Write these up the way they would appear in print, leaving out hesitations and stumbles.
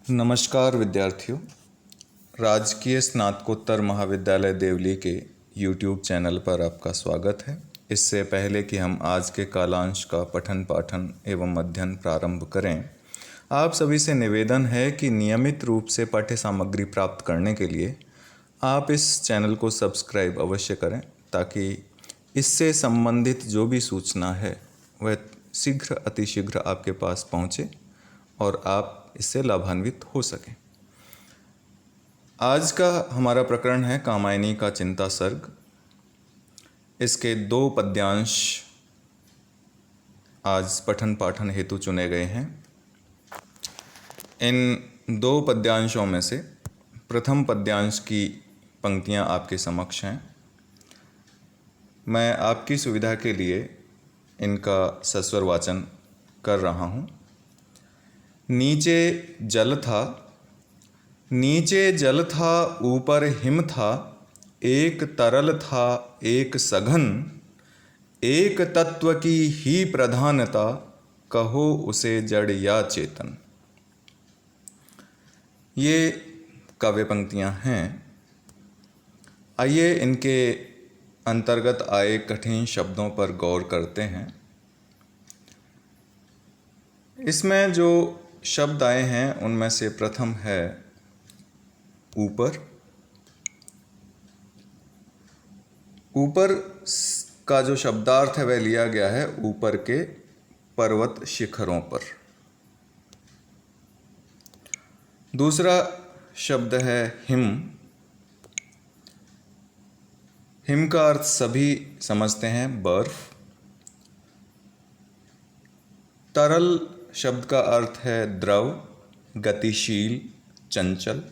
नमस्कार विद्यार्थियों। राजकीय स्नातकोत्तर महाविद्यालय देवली के YouTube चैनल पर आपका स्वागत है। इससे पहले कि हम आज के कालांश का पठन पाठन एवं अध्ययन प्रारंभ करें, आप सभी से निवेदन है कि नियमित रूप से पाठ्य सामग्री प्राप्त करने के लिए आप इस चैनल को सब्सक्राइब अवश्य करें, ताकि इससे संबंधित जो भी सूचना है वह शीघ्र अतिशीघ्र आपके पास पहुँचे और आप इससे लाभान्वित हो सकें। आज का हमारा प्रकरण है कामायनी का चिंता सर्ग। इसके 2 पद्यांश आज पठन पाठन हेतु चुने गए हैं। इन 2 पद्यांशों में से प्रथम पद्यांश की पंक्तियां आपके समक्ष हैं। मैं आपकी सुविधा के लिए इनका सस्वर वाचन कर रहा हूँ। नीचे जल था, नीचे जल था, ऊपर हिम था, एक तरल था एक सघन, एक तत्व की ही प्रधानता, कहो उसे जड़ या चेतन। ये काव्य पंक्तियाँ हैं। आइए इनके अंतर्गत आए कठिन शब्दों पर गौर करते हैं। इसमें जो शब्द आए हैं उनमें से प्रथम है ऊपर। ऊपर का जो शब्दार्थ है वह लिया गया है ऊपर के पर्वत शिखरों पर। दूसरा शब्द है हिम। हिम का अर्थ सभी समझते हैं बर्फ। तरल शब्द का अर्थ है द्रव, गतिशील, चंचल।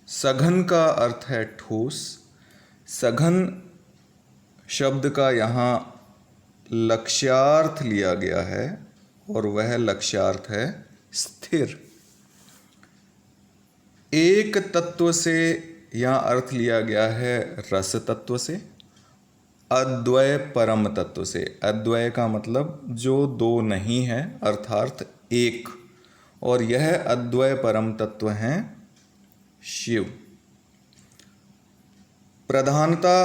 सघन का अर्थ है ठोस। सघन शब्द का यहाँ लक्ष्यार्थ लिया गया है और वह लक्ष्यार्थ है स्थिर। एक तत्व से यहाँ अर्थ लिया गया है रस तत्व से, अद्वय परम तत्व से। अद्वय का मतलब जो 2 नहीं है, अर्थात एक, और यह अद्वय परम तत्व हैं शिव। प्रधानता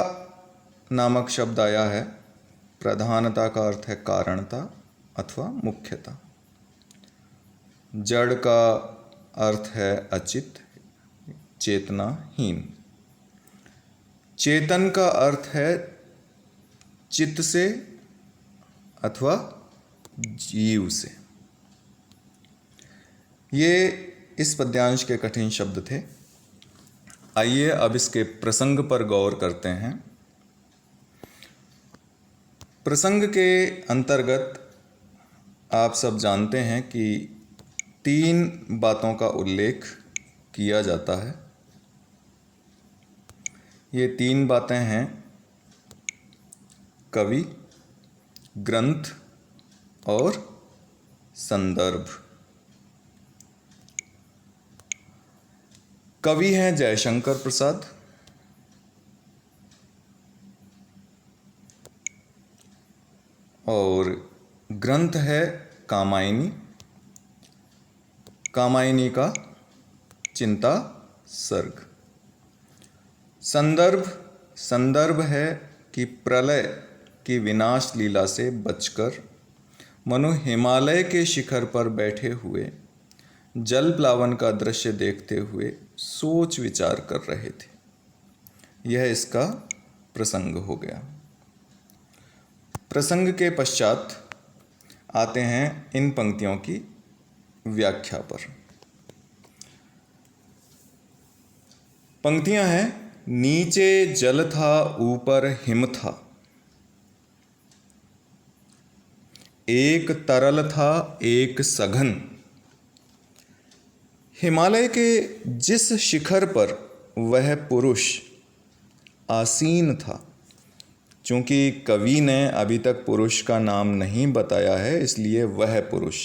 नामक शब्द आया है। प्रधानता का अर्थ है कारणता अथवा मुख्यता। जड़ का अर्थ है अचित, चेतनाहीन। चेतन का अर्थ है चित्त से अथवा जीव से। ये इस पद्यांश के कठिन शब्द थे। आइए अब इसके प्रसंग पर गौर करते हैं। प्रसंग के अंतर्गत आप सब जानते हैं कि 3 बातों का उल्लेख किया जाता है। ये 3 बातें हैं कवि, ग्रंथ और संदर्भ। कवि हैं जयशंकर प्रसाद, और ग्रंथ है कामायनी। कामायनी का चिंता सर्ग। संदर्भ है कि प्रलय की विनाश लीला से बचकर मनु हिमालय के शिखर पर बैठे हुए जल प्लावन का दृश्य देखते हुए सोच विचार कर रहे थे। यह इसका प्रसंग हो गया। प्रसंग के पश्चात आते हैं इन पंक्तियों की व्याख्या पर। पंक्तियां हैं, नीचे जल था, ऊपर हिम था, एक तरल था एक सघन। हिमालय के जिस शिखर पर वह पुरुष आसीन था, चूंकि कवि ने अभी तक पुरुष का नाम नहीं बताया है, इसलिए वह पुरुष।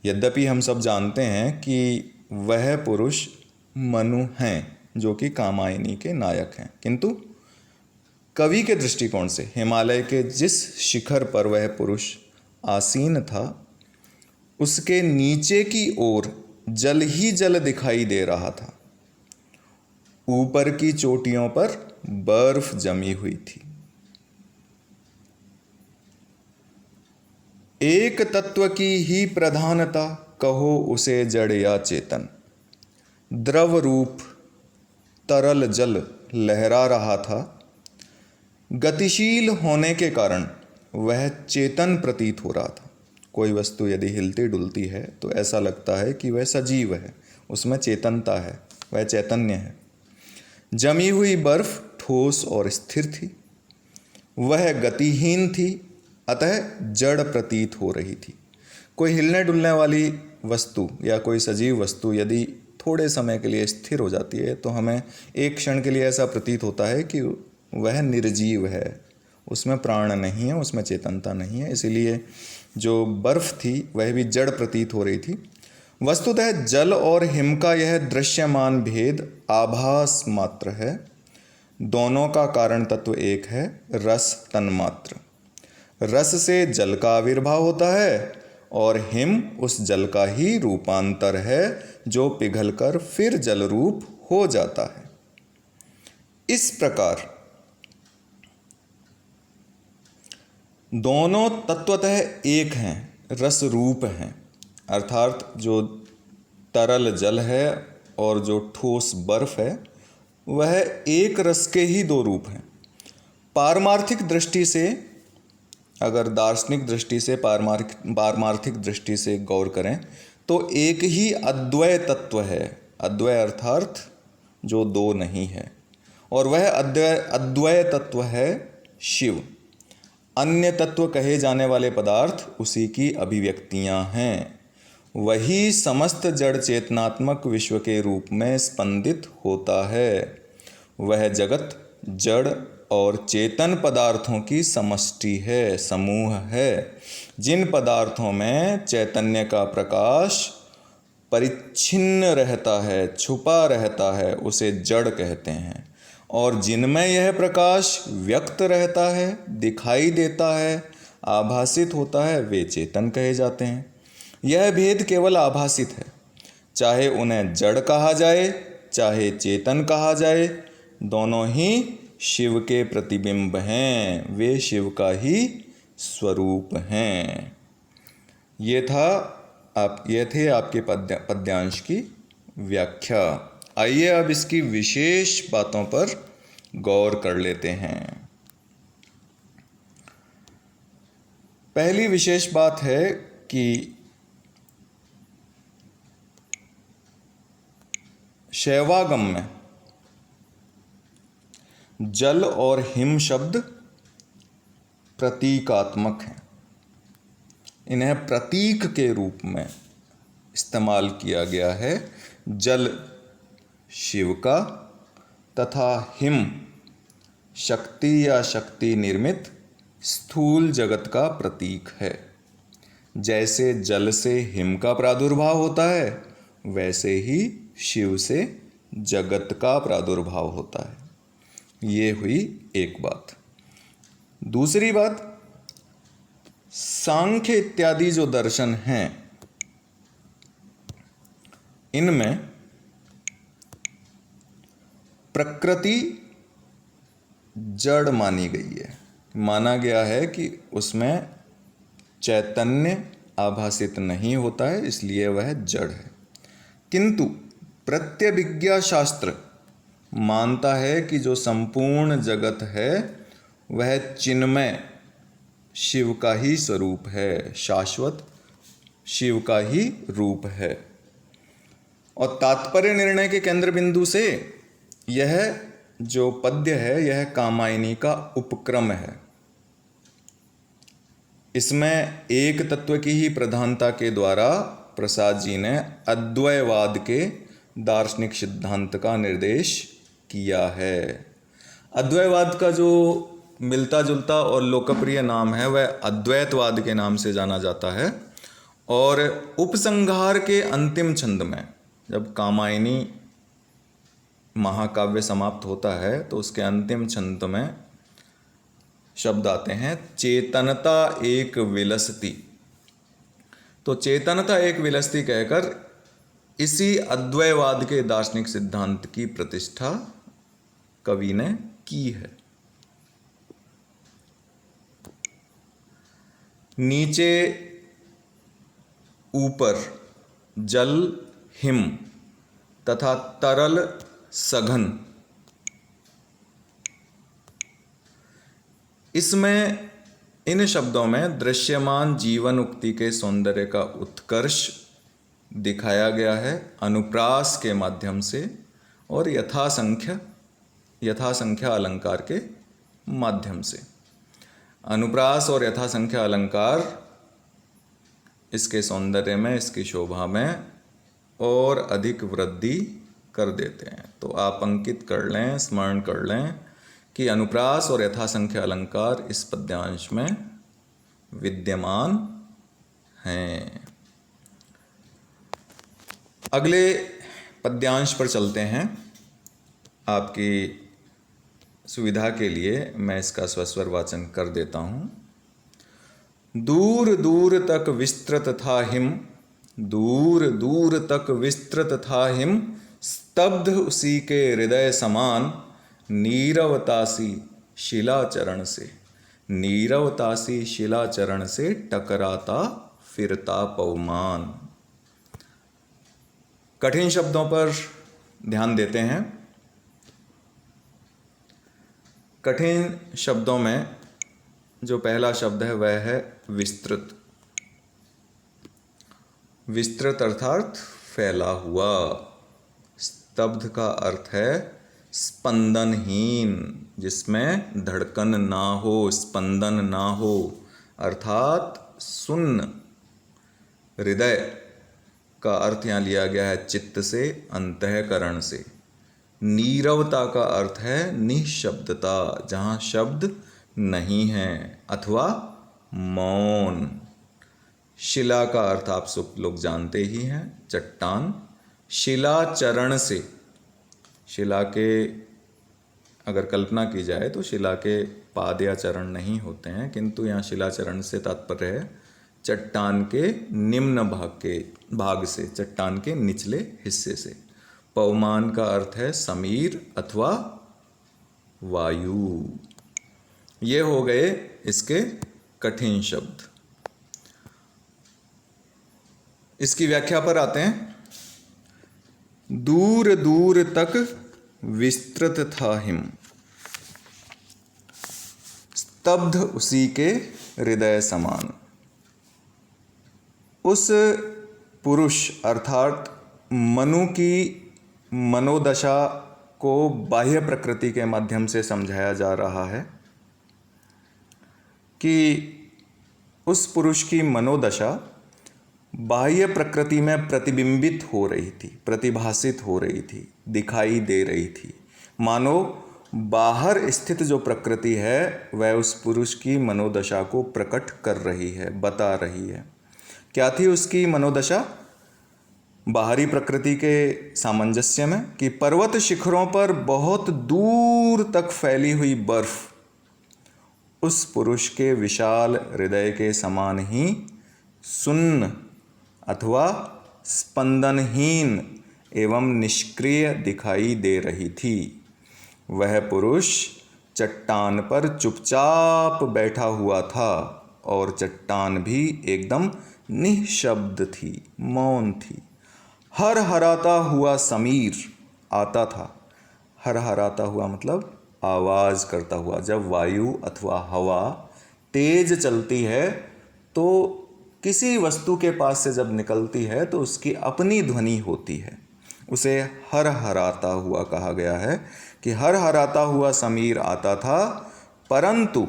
यद्यपि हम सब जानते हैं कि वह पुरुष मनु हैं, जो कि कामायनी के नायक हैं, किंतु कवि के दृष्टिकोण से हिमालय के जिस शिखर पर वह पुरुष आसीन था उसके नीचे की ओर जल ही जल दिखाई दे रहा था। ऊपर की चोटियों पर बर्फ जमी हुई थी। एक तत्व की ही प्रधानता, कहो उसे जड़ या चेतन। द्रव रूप तरल जल लहरा रहा था। गतिशील होने के कारण वह चेतन प्रतीत हो रहा था। कोई वस्तु यदि हिलती डुलती है तो ऐसा लगता है कि वह सजीव है, उसमें चेतनता है, वह चैतन्य है। जमी हुई बर्फ ठोस और स्थिर थी। वह गतिहीन थी, अतः जड़ प्रतीत हो रही थी। कोई हिलने डुलने वाली वस्तु या कोई सजीव वस्तु यदि थोड़े समय के लिए स्थिर हो जाती है तो हमें एक क्षण के लिए ऐसा प्रतीत होता है कि वह निर्जीव है, उसमें प्राण नहीं है, उसमें चेतनता नहीं है। इसीलिए जो बर्फ थी वह भी जड़ प्रतीत हो रही थी। वस्तुतः जल और हिम का यह दृश्यमान भेद आभास मात्र है। दोनों का कारण तत्व एक है, रस तन्मात्र। रस से जल का आविर्भाव होता है और हिम उस जल का ही रूपांतर है जो पिघलकर फिर जल रूप हो जाता है। इस प्रकार दोनों तत्वतः एक हैं, रस रूप हैं। अर्थात जो तरल जल है और जो ठोस बर्फ है वह एक रस के ही दो रूप हैं। पारमार्थिक दृष्टि से, अगर दार्शनिक दृष्टि से पारमार्थिक दृष्टि से गौर करें तो एक ही अद्वय तत्व है। अद्वय अर्थात जो दो नहीं है, और वह अद्वय तत्व है शिव। अन्य तत्व कहे जाने वाले पदार्थ उसी की अभिव्यक्तियां हैं। वही समस्त जड़ चेतनात्मक विश्व के रूप में स्पंदित होता है। वह जगत जड़ और चेतन पदार्थों की समष्टि है, समूह है। जिन पदार्थों में चैतन्य का प्रकाश परिच्छिन्न रहता है, छुपा रहता है, उसे जड़ कहते हैं, और जिनमें यह प्रकाश व्यक्त रहता है, दिखाई देता है, आभासित होता है, वे चेतन कहे जाते हैं। यह भेद केवल आभासित है। चाहे उन्हें जड़ कहा जाए चाहे चेतन कहा जाए, दोनों ही शिव के प्रतिबिंब हैं, वे शिव का ही स्वरूप हैं। ये थे आपके पद्यांश की व्याख्या। आइए अब इसकी विशेष बातों पर गौर कर लेते हैं। पहली विशेष बात है कि शैवागम में जल और हिम शब्द प्रतीकात्मक हैं। इन्हें प्रतीक के रूप में इस्तेमाल किया गया है। जल शिव का तथा हिम शक्ति या शक्ति निर्मित स्थूल जगत का प्रतीक है। जैसे जल से हिम का प्रादुर्भाव होता है, वैसे ही शिव से जगत का प्रादुर्भाव होता है। ये हुई एक बात। दूसरी बात, सांख्य इत्यादि जो दर्शन हैं, इनमें प्रकृति जड़ मानी गई है। माना गया है कि उसमें चैतन्य आभासित नहीं होता है, इसलिए वह जड़ है। किंतु प्रत्यभिज्ञा शास्त्र मानता है कि जो संपूर्ण जगत है वह चिन्मय शिव का ही स्वरूप है, शाश्वत शिव का ही रूप है। और तात्पर्य निर्णय के केंद्र बिंदु से यह जो पद्य है यह कामायनी का उपक्रम है। इसमें एक तत्व की ही प्रधानता के द्वारा प्रसाद जी ने अद्वैतवाद के दार्शनिक सिद्धांत का निर्देश किया है। अद्वैतवाद का जो मिलता जुलता और लोकप्रिय नाम है वह अद्वैतवाद के नाम से जाना जाता है। और उपसंहार के अंतिम छंद में जब कामायनी महाकाव्य समाप्त होता है तो उसके अंतिम छंद में शब्द आते हैं, चेतनता एक विलसती। तो चेतनता एक विलसती कहकर इसी अद्वैतवाद के दार्शनिक सिद्धांत की प्रतिष्ठा कवि ने की है। नीचे ऊपर जल हिम तथा तरल सघन, इसमें इन शब्दों में दृश्यमान जीवन उक्ति के सौंदर्य का उत्कर्ष दिखाया गया है अनुप्रास के माध्यम से और यथासंख्या अलंकार के माध्यम से। अनुप्रास और यथासंख्या अलंकार इसके सौंदर्य में, इसकी शोभा में और अधिक वृद्धि कर देते हैं। तो आप अंकित कर लें, स्मरण कर लें कि अनुप्रास और यथासंख्या अलंकार इस पद्यांश में विद्यमान हैं। अगले पद्यांश पर चलते हैं। आपकी सुविधा के लिए मैं इसका स्वस्वर वाचन कर देता हूँ। दूर दूर तक विस्तृत था हिम, दूर दूर तक विस्तृत था हिम, स्तब्ध उसी के हृदय समान, नीरवतासी शिलाचरण से, नीरवतासी शिलाचरण से टकराता फिरता पवमान। कठिन शब्दों पर ध्यान देते हैं। कठिन शब्दों में जो पहला शब्द है वह है विस्तृत। विस्तृत अर्थात फैला हुआ। स्तब्ध का अर्थ है स्पंदनहीन, जिसमें धड़कन ना हो, स्पंदन ना हो, अर्थात सुन्न। हृदय का अर्थ यहाँ लिया गया है चित्त से, अंतःकरण से। नीरवता का अर्थ है निःशब्दता, जहाँ शब्द नहीं है, अथवा मौन। शिला का अर्थ आप सब लोग जानते ही हैं, चट्टान। शिलाचरण से, शिला के अगर कल्पना की जाए तो शिला के पाद या चरण नहीं होते हैं, किंतु यहाँ शिलाचरण से तात्पर्य है चट्टान के निम्न भाग से, चट्टान के निचले हिस्से से। पवमान का अर्थ है समीर अथवा वायु। ये हो गए इसके कठिन शब्द। इसकी व्याख्या पर आते हैं। दूर दूर तक विस्तृत था हिम, स्तब्ध उसी के हृदय समान। उस पुरुष अर्थात मनु की मनोदशा को बाह्य प्रकृति के माध्यम से समझाया जा रहा है कि उस पुरुष की मनोदशा बाह्य प्रकृति में प्रतिबिंबित हो रही थी, प्रतिभासित हो रही थी, दिखाई दे रही थी। मानो बाहर स्थित जो प्रकृति है वह उस पुरुष की मनोदशा को प्रकट कर रही है, बता रही है। क्या थी उसकी मनोदशा? बाहरी प्रकृति के सामंजस्य में कि पर्वत शिखरों पर बहुत दूर तक फैली हुई बर्फ उस पुरुष के विशाल हृदय के समान ही सुन्न अथवा स्पंदनहीन एवं निष्क्रिय दिखाई दे रही थी। वह पुरुष चट्टान पर चुपचाप बैठा हुआ था और चट्टान भी एकदम निःशब्द थी, मौन थी। हर हराता हुआ समीर आता था। हर हराता हुआ मतलब आवाज़ करता हुआ। जब वायु अथवा हवा तेज चलती है तो किसी वस्तु के पास से जब निकलती है तो उसकी अपनी ध्वनि होती है। उसे हर हराता हुआ कहा गया है कि हर हराता हुआ समीर आता था, परंतु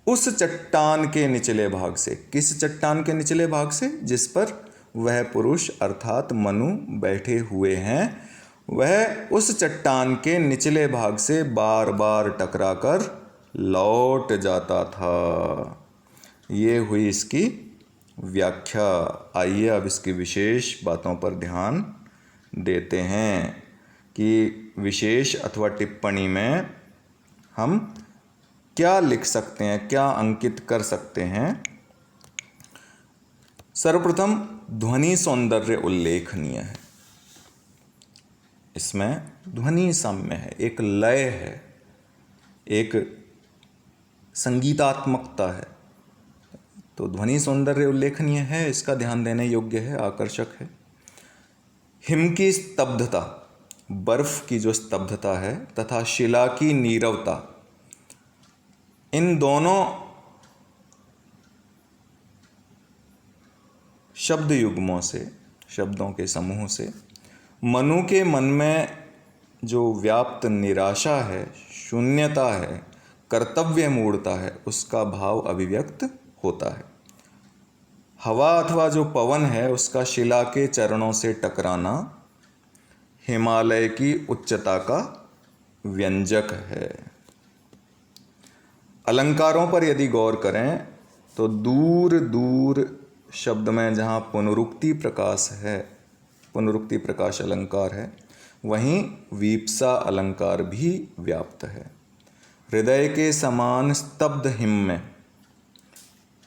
उस चट्टान के निचले भाग से। किस चट्टान के निचले भाग से? जिस पर वह पुरुष अर्थात मनु बैठे हुए हैं, वह उस चट्टान के निचले भाग से बार बार टकराकर लौट जाता था। ये हुई इसकी व्याख्या। आइए अब इसकी विशेष बातों पर ध्यान देते हैं कि विशेष अथवा टिप्पणी में हम क्या लिख सकते हैं, क्या अंकित कर सकते हैं। सर्वप्रथम ध्वनि सौंदर्य उल्लेखनीय है। इसमें ध्वनि साम्य है, एक लय है, एक संगीतात्मकता है। तो ध्वनि सौंदर्य उल्लेखनीय है, इसका ध्यान देने योग्य है, आकर्षक है। हिम की स्तब्धता, बर्फ की जो स्तब्धता है, तथा शिला की नीरवता, इन दोनों शब्द युग्मों से, शब्दों के समूह से मनु के मन में जो व्याप्त निराशा है, शून्यता है, कर्तव्य मूढ़ता है, उसका भाव अभिव्यक्त होता है। हवा अथवा जो पवन है उसका शिला के चरणों से टकराना हिमालय की उच्चता का व्यंजक है। अलंकारों पर यदि गौर करें तो दूर दूर शब्द में जहाँ पुनरुक्ति प्रकाश है, पुनरुक्ति प्रकाश अलंकार है, वहीं वीप्सा अलंकार भी व्याप्त है। हृदय के समान स्तब्ध हिम में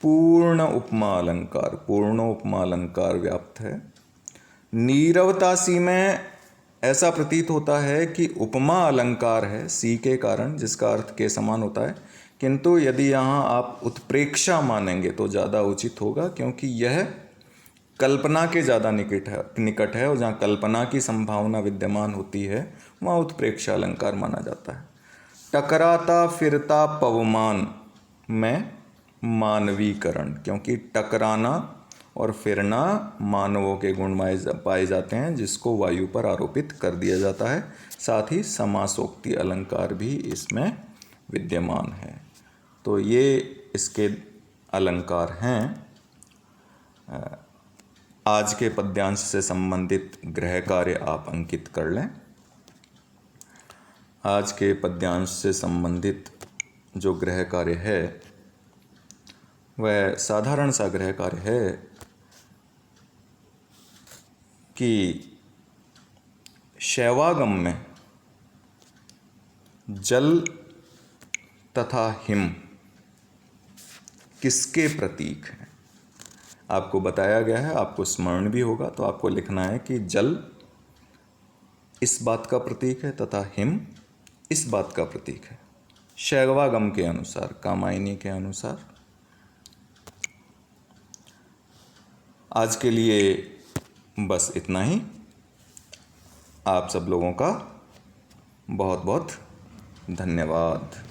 पूर्ण उपमा अलंकार व्याप्त है। नीरवतासी में ऐसा प्रतीत होता है कि उपमा अलंकार है सी के कारण, जिसका अर्थ के समान होता है, किंतु यदि यहाँ आप उत्प्रेक्षा मानेंगे तो ज़्यादा उचित होगा, क्योंकि यह कल्पना के ज़्यादा निकट है और जहाँ कल्पना की संभावना विद्यमान होती है वहाँ उत्प्रेक्षा अलंकार माना जाता है। टकराता फिरता पवमान में मानवीकरण, क्योंकि टकराना और फिरना मानवों के गुण पाए जाते हैं, जिसको वायु पर आरोपित कर दिया जाता है। साथ ही समासोक्ति अलंकार भी इसमें विद्यमान है। तो ये इसके अलंकार हैं। आज के पद्यांश से संबंधित गृह कार्य आप अंकित कर लें। आज के पद्यांश से संबंधित जो गृह कार्य है वह साधारण सा गृह कार्य है कि शैवागम में जल तथा हिम किसके प्रतीक हैं आपको बताया गया है। आपको स्मरण भी होगा, तो आपको लिखना है कि जल इस बात का प्रतीक है तथा हिम इस बात का प्रतीक है, शैवागम के अनुसार, कामायनी के अनुसार। आज के लिए बस इतना ही। आप सब लोगों का बहुत बहुत धन्यवाद।